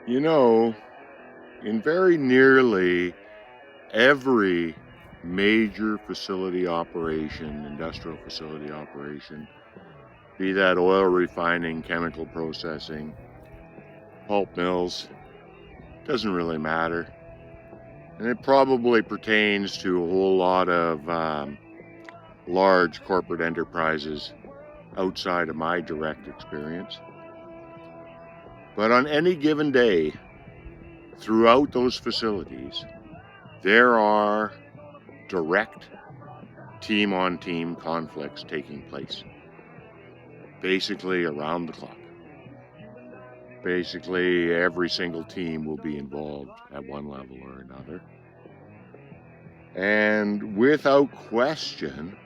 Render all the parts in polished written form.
You know, in very nearly every major facility operation, industrial facility operation, be that oil refining, chemical processing, pulp mills, doesn't really matter. And it probably pertains to a whole lot of large corporate enterprises outside of my direct experience. But on any given day, throughout those facilities, there are direct team-on-team conflicts taking place, basically around the clock. Basically, every single team will be involved at one level or another. And without question,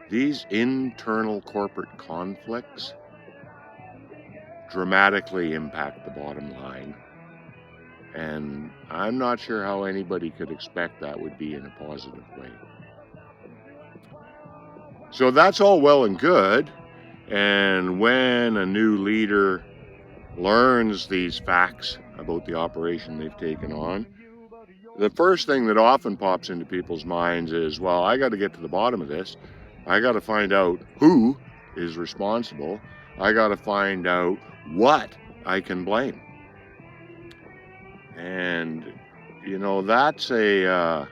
these internal corporate conflicts dramatically impact the bottom line. And I'm not sure how anybody could expect that would be in a positive way. So that's all well and good. And when a new leader learns these facts about the operation they've taken on, the first thing that often pops into people's minds is, well, I got to get to the bottom of this. I got to find out who is responsible. I got to find out what I can blame. And, you know, that's a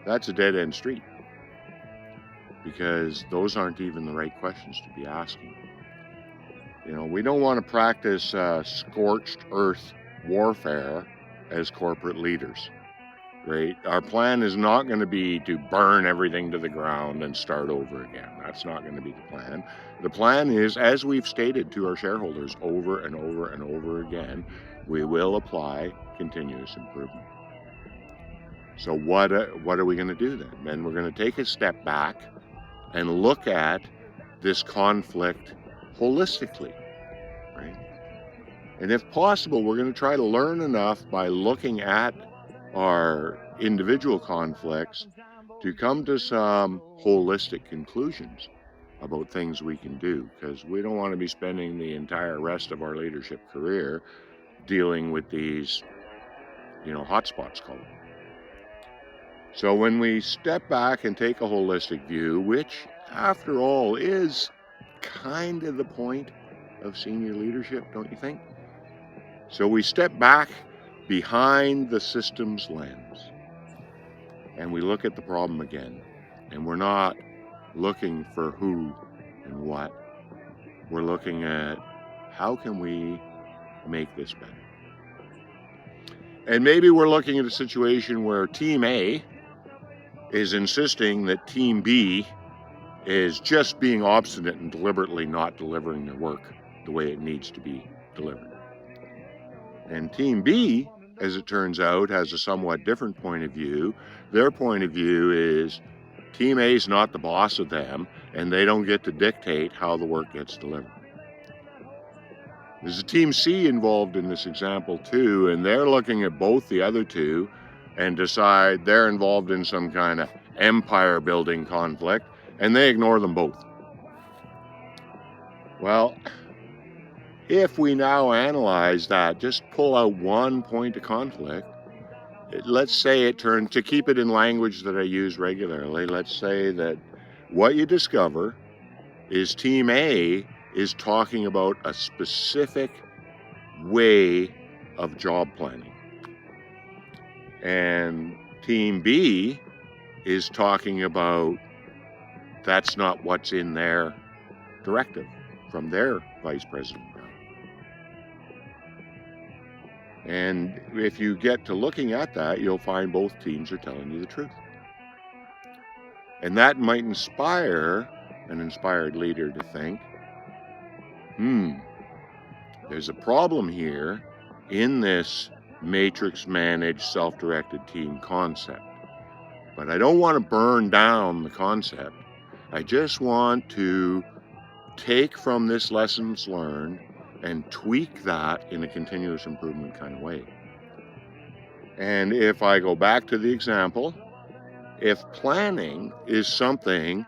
dead-end street, because those aren't even the right questions to be asking. You know, we don't want to practice scorched earth warfare as corporate leaders, right? Our plan is not going to be to burn everything to the ground and start over again. That's not going to be the plan. The plan is, as we've stated to our shareholders over and over and over again, we will apply continuous improvement. So what are we going to do then? Then we're going to take a step back and look at this conflict holistically, right? And if possible, we're going to try to learn enough by looking at our individual conflicts to come to some holistic conclusions about things we can do, because we don't want to be spending the entire rest of our leadership career dealing with these, hotspots called. So when we step back and take a holistic view, which after all is kind of the point of senior leadership, don't you think? So we step back behind the system's lens and we look at the problem again. And we're not looking for who and what. We're looking at how can we make this better. And maybe we're looking at a situation where Team A is insisting that Team B is just being obstinate and deliberately not delivering their work the way it needs to be delivered. And Team B, as it turns out, has a somewhat different point of view. Their point of view is Team A is not the boss of them, and they don't get to dictate how the work gets delivered. There's a Team C involved in this example too, and they're looking at both the other two and decide they're involved in some kind of empire building conflict, and they ignore them both. Well, if we now analyze that, just pull out one point of conflict, let's say it turns, to keep it in language that I use regularly, let's say that what you discover is Team A is talking about a specific way of job planning. And Team B is talking about that's not what's in their directive from their vice president. And if you get to looking at that, you'll find both teams are telling you the truth. And that might inspire an inspired leader to think, there's a problem here in this matrix managed self-directed team concept. But I don't want to burn down the concept. I just want to take from this lessons learned and tweak that in a continuous improvement kind of way. And if I go back to the example, if planning is something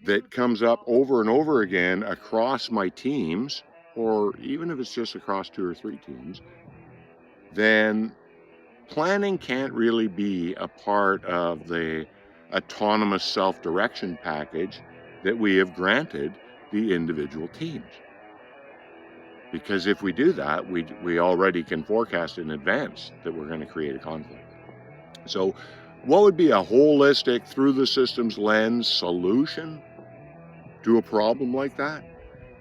that comes up over and over again across my teams, or even if it's just across 2 or 3 teams, then planning can't really be a part of the autonomous self-direction package that we have granted the individual teams. Because if we do that, we already can forecast in advance that we're going to create a conflict. So what would be a holistic, through the systems lens solution to a problem like that?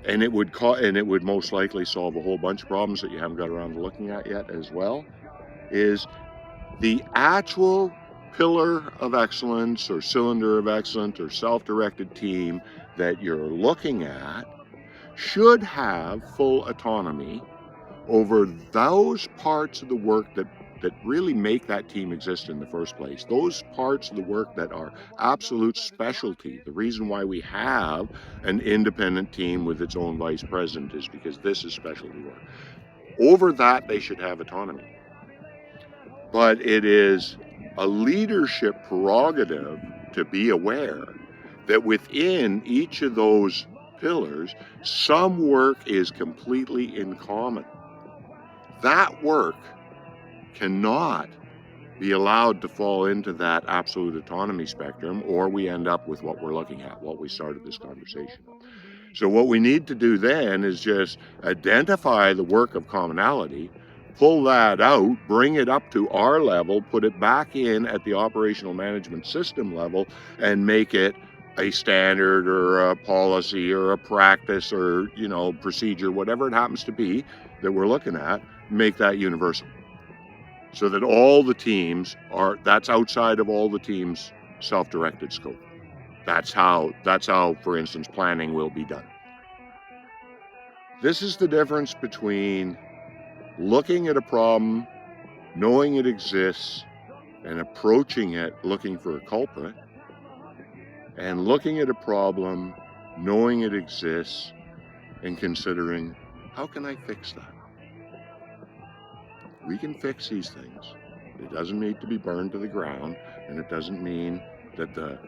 And it would most likely solve a whole bunch of problems that you haven't got around to looking at yet as well, is the actual pillar of excellence or cylinder of excellence or self-directed team that you're looking at should have full autonomy over those parts of the work that really make that team exist in the first place. Those parts of the work that are absolute specialty. The reason why we have an independent team with its own vice president is because this is specialty work. Over that, they should have autonomy. But it is a leadership prerogative to be aware that within each of those pillars, some work is completely in common. That work cannot be allowed to fall into that absolute autonomy spectrum, or we end up with what we're looking at, what we started this conversation on. So what we need to do then is just identify the work of commonality, pull that out, bring it up to our level, put it back in at the operational management system level, and make it a standard or a policy or a practice or, procedure, whatever it happens to be that we're looking at, make that universal. So that all the teams that's outside of all the teams' self-directed scope. That's how, for instance, planning will be done. This is the difference between looking at a problem, knowing it exists, and approaching it looking for a culprit, and looking at a problem, knowing it exists, and considering, how can I fix that? We can fix these things. It doesn't need to be burned to the ground, and it doesn't mean that the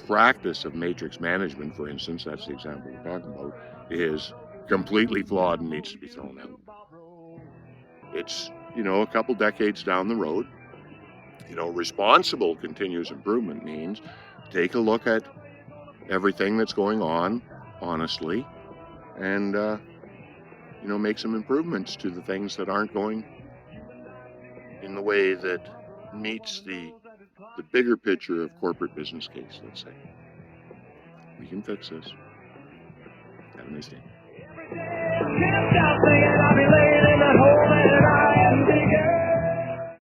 practice of matrix management, for instance, that's the example we're talking about, is completely flawed and needs to be thrown out. It's, a couple decades down the road. Responsible continuous improvement means take a look at everything that's going on honestly and, make some improvements to the things that aren't going in the way that meets the bigger picture of corporate business case, let's say. We can fix this. Have a nice day.